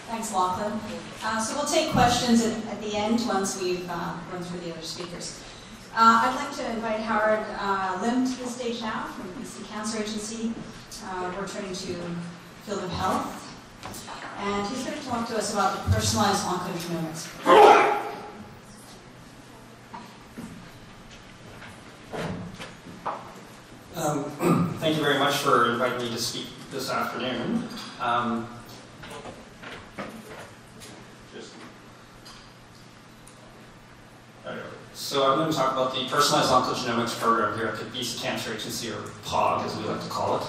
Thanks, Lachlan. So we'll take questions at the end once we've run through the other speakers. I'd like to invite Howard Lim to the stage now from the BC Cancer Agency. We're turning to field of health. And he's going to talk to us about the personalized oncogenomics. Thank you very much for inviting me to speak this afternoon. So I'm going to talk about the Personalized Oncogenomics program here at the BC Cancer Agency, or POG as we like to call it.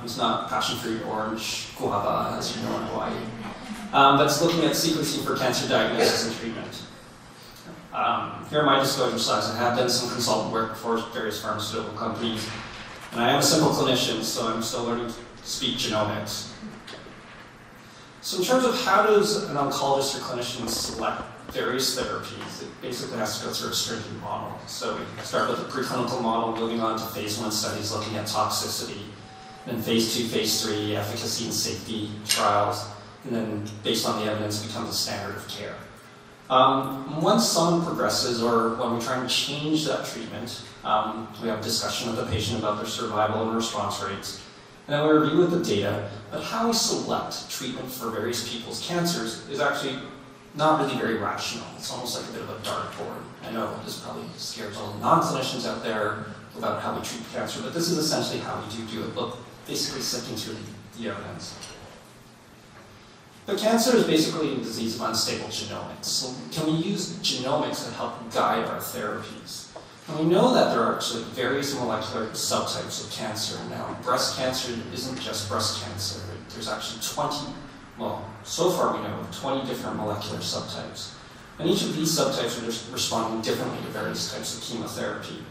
It's not passion fruit, orange, guava, as you know in Hawaii. But it's looking at sequencing for cancer diagnosis and treatment. Here are my disclosure slides. I have done some consultant work for various pharmaceutical companies. And I am a simple clinician, so I'm still learning to speak genomics. So in terms of how does an oncologist or clinician select various therapies, it basically has to go through a stringent model. So we start with a preclinical model, moving on to phase 1 studies looking at toxicity, then phase 2, phase 3, efficacy and safety trials, and then based on the evidence becomes a standard of care. Once someone progresses, or when we try and change that treatment, we have a discussion with the patient about their survival and response rates, and then we review with the data. But how we select treatment for various people's cancers is actually not really very rational. It's almost like a bit of a dartboard. I know this probably scares all the non-clinicians out there about how we treat cancer, but this is essentially how we do it. Look, basically sifting through the evidence. But cancer is basically a disease of unstable genomics. So can we use genomics to help guide our therapies? And we know that there are actually various molecular subtypes of cancer. Now, breast cancer isn't just breast cancer. There's actually 20, well, so far we know of 20 different molecular subtypes. And each of these subtypes are just responding differently to various types of chemotherapy.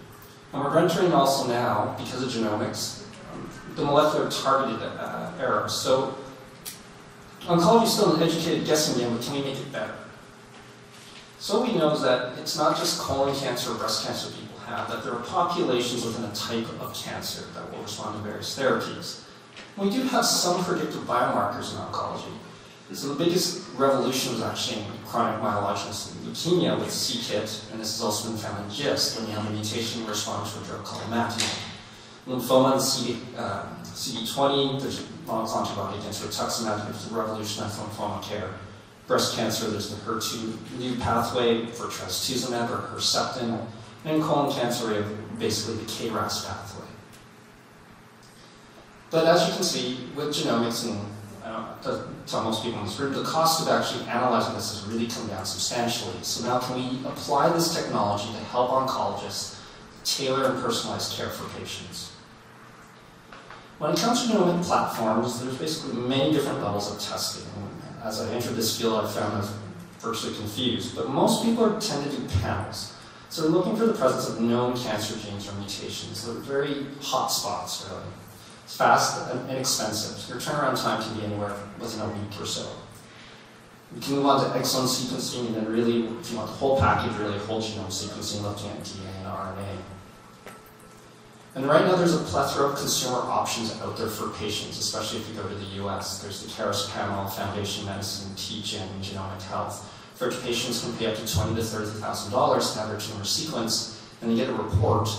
And we're entering also now, because of genomics, the molecular targeted era. So oncology is still an educated guessing game, but can we make it better? So what we know is that it's not just colon cancer or breast cancer people have, that there are populations within a type of cancer that will respond to various therapies. We do have some predictive biomarkers in oncology. So the biggest revolution was actually in chronic myelogenous leukemia with c-KIT, and this has also been found in GIST when you have a mutation response to a drug called imatinib. Lymphoma and CD20, there's a monoclonal antibody against rituximab, which is a revolution in lymphoma care. Breast cancer, there's the HER2 new pathway for trastuzumab or Herceptin. And in colon cancer, we have basically the KRAS pathway. But as you can see, with genomics, and I don't tell most people in this room, the cost of actually analyzing this has really come down substantially. So now can we apply this technology to help oncologists tailor and personalize care for patients? When it comes to genomic platforms, there's basically many different levels of testing. And as I entered this field, I found I was virtually confused. But most people tend to do panels. So they're looking for the presence of known cancer genes or mutations. They're very hot spots, really. It's fast and inexpensive. Your turnaround time can be anywhere within a week or so. We can move on to exome sequencing, and then really, if you want the whole package, really whole genome sequencing, looking at DNA and RNA. And right now there's a plethora of consumer options out there for patients, especially if you go to the US. There's the Caris Panel, Foundation Medicine, TGen, Genomic Health, for which patients can pay up to $20,000 to $30,000 to have their tumor sequenced, and they get a report,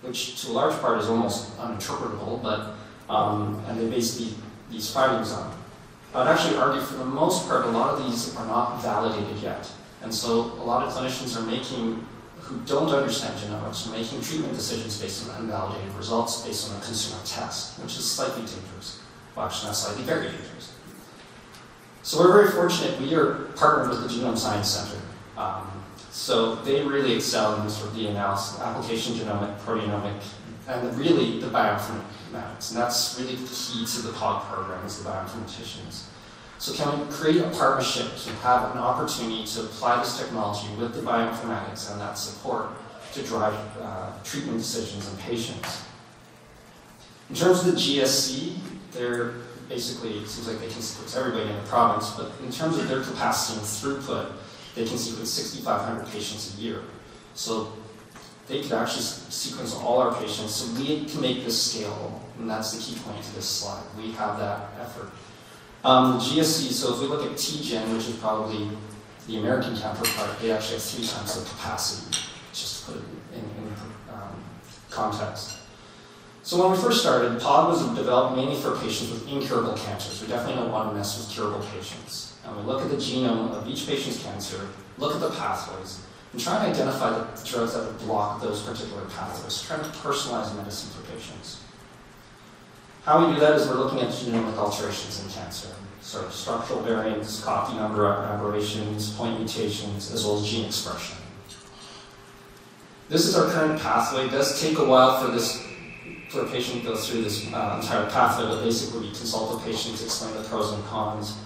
which to a large part is almost uninterpretable, but and they base these findings on. I would actually argue for the most part, a lot of these are not validated yet. And so a lot of clinicians who don't understand genomics are making treatment decisions based on unvalidated results based on a consumer test, which is slightly dangerous. Well, actually not slightly, very dangerous. So we're very fortunate. We are partnered with the Genome Science Center. So they really excel in sort of the analysis, application genomic, proteomic, and really the bioinformatics. And that's really the key to the POG program, is the bioinformaticians. So can we create a partnership to have an opportunity to apply this technology with the bioinformatics and that support to drive treatment decisions in patients? In terms of the GSC, they're basically, it seems like they can sequence everybody in the province, but in terms of their capacity and throughput, they can sequence 6,500 patients a year. So they could actually sequence all our patients, so we can make this scalable, and that's the key point to this slide. We have that effort. The GSC, so if we look at TGen, which is probably the American counterpart, they actually have 3 times the capacity, just to put it in context. So when we first started, POG was developed mainly for patients with incurable cancers. We definitely don't want to mess with curable patients. And we look at the genome of each patient's cancer, look at the pathways, and try and identify the drugs that would block those particular pathways, trying to personalize medicine for patients. How we do that is we're looking at genomic alterations in cancer, sort of structural variants, copy number aberrations, point mutations, as well as gene expression. This is our current pathway. It does take a while for a patient to go through this entire pathway, but basically we consult the patient to explain the pros and cons.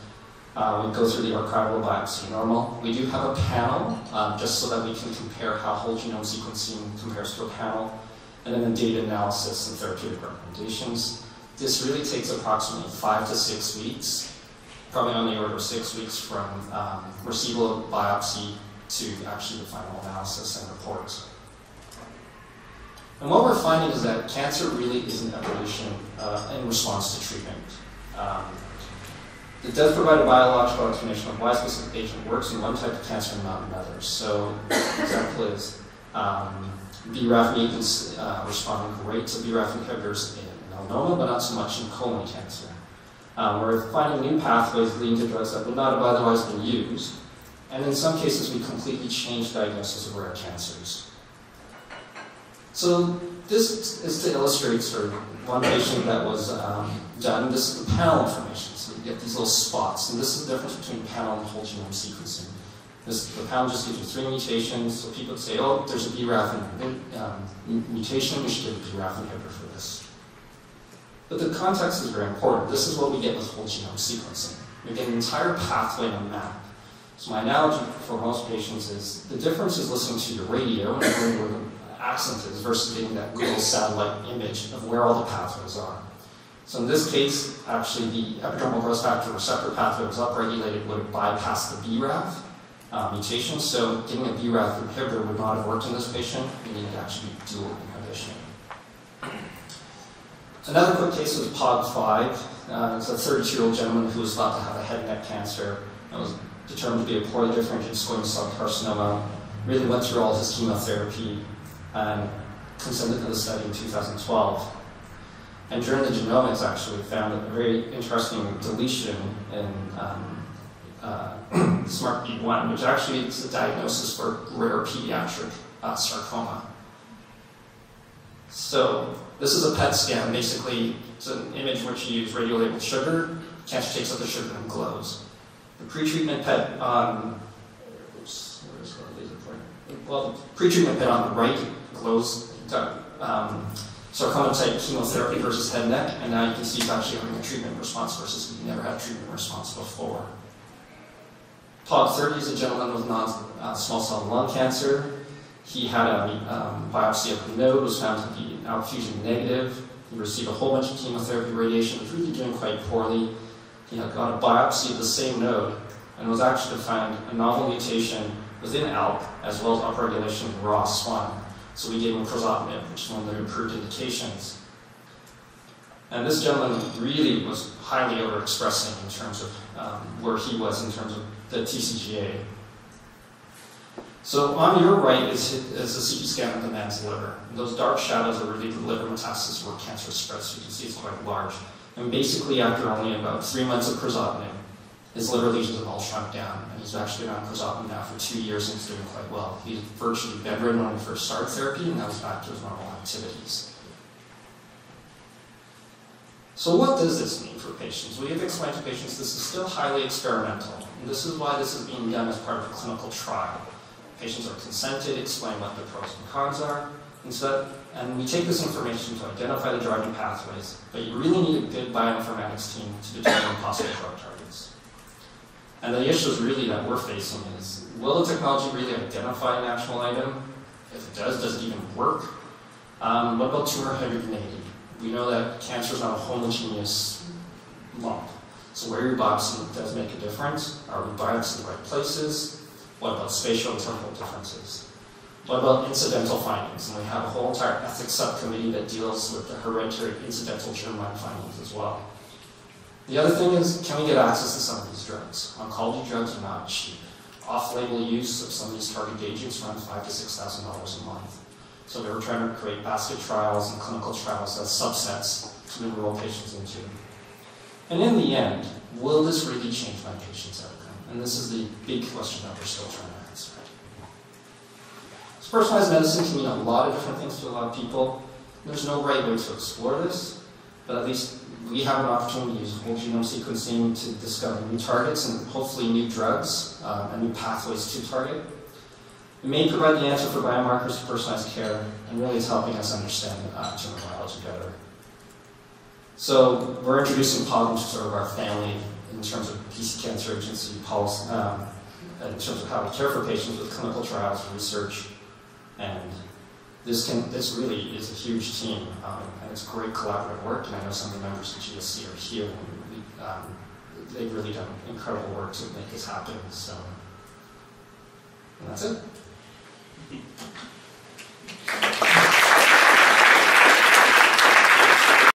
We go through the archival biopsy normal. We do have a panel, just so that we can compare how whole genome sequencing compares to a panel, and then the data analysis and therapeutic recommendations. This really takes approximately 5 to 6 weeks, probably on the order of 6 weeks from receipt of biopsy to actually the final analysis and report. And what we're finding is that cancer really is an evolution in response to treatment. It does provide a biological explanation of why a specific agent works in one type of cancer and not in others. So, an example is BRAF mutants responding great to BRAF inhibitors in melanoma, but not so much in colon cancer. We're finding new pathways leading to drugs that would not have otherwise been used, and in some cases we completely change diagnosis of rare cancers. So this is to illustrate sort of one patient that was done. This is the panel information, so you get these little spots, and this is the difference between panel and whole genome sequencing. The panel just gives you 3 mutations, so people say, oh, there's a BRAF mutation, we should give a BRAF inhibitor for this. But the context is very important. This is what we get with whole genome sequencing. We get an entire pathway on a map. So my analogy for most patients is the difference is listening to your radio and hearing where the accent is versus getting that little satellite image of where all the pathways are. So in this case, actually the epidermal growth factor receptor pathway was upregulated, would have bypassed the BRAF mutation. So getting a BRAF inhibitor would not have worked in this patient. We needed to actually do dual inhibition. Another quick case was POG5. It's a 32-year-old gentleman who was thought to have a head and neck cancer and was determined to be a poorly differentiated squamous cell carcinoma. Really went through all his chemotherapy and consented to the study in 2012. And during the genomics, actually, we found a very interesting deletion in SMARCB1, which actually is a diagnosis for rare pediatric sarcoma. So this is a PET scan. Basically, it's an image which you use radiolabeled sugar. Cancer takes up the sugar and glows. The pretreatment PET on, the pretreatment PET on the right glows sarcoma type chemotherapy versus head and neck, and now you can see he's actually having a treatment response versus he never had a treatment response before. POG30 is a gentleman with non-small cell lung cancer. He had a biopsy of the node, was found to be outfusion negative. He received a whole bunch of chemotherapy, radiation, was really doing quite poorly. He had got a biopsy of the same node and was actually to find a novel mutation within ALK as well as upregulation in ROS1. So we gave him crizotinib, which is one of the approved indications. And this gentleman really was highly overexpressing in terms of where he was in terms of the TCGA. So on your right is a CT scan of the man's liver. And those dark shadows are really the liver metastasis where cancer spreads. So you can see it's quite large. And basically after only about 3 months of crizotinib, his liver lesions have all shrunk down. And he's actually been on crizotinib now for 2 years and he's doing quite well. He's virtually bedridden when he first started therapy and now he's back to his normal activities. So what does this mean for patients? We have explained to patients this is still highly experimental. And this is why this is being done as part of a clinical trial. Patients are consented, explain what the pros and cons are, and we take this information to identify the driving pathways, but you really need a good bioinformatics team to determine possible drug targets. And the issues really that we're facing is, will the technology really identify an actual item? If it does it even work? What about tumor heterogeneity? We know that cancer is not a homogeneous lump. So where you're biopsying does make a difference. Are we biopsying the right places? What about spatial and temporal differences? What about incidental findings? And we have a whole entire ethics subcommittee that deals with the hereditary incidental germline findings as well. The other thing is, can we get access to some of these drugs? Oncology drugs are not cheap. Off-label use of some of these target agents runs $5,000 to $6,000 a month. So we were trying to create basket trials and clinical trials as subsets to enroll patients into. And in the end, will this really change my patient's outcome? And this is the big question that we're still trying to answer. So personalized medicine can mean a lot of different things to a lot of people. There's no right way to explore this, but at least we have an opportunity to use whole genome sequencing to discover new targets and hopefully new drugs and new pathways to target. It may provide the answer for biomarkers to personalized care, and really is helping us understand tumor biology better. So we're introducing POG into sort of our family in terms of PC Cancer Agency policy, in terms of how we care for patients with clinical trials, research, and this really is a huge team, and it's great collaborative work, and I know some of the members of GSC are here, and they've really done incredible work to make this happen, so, and that's it.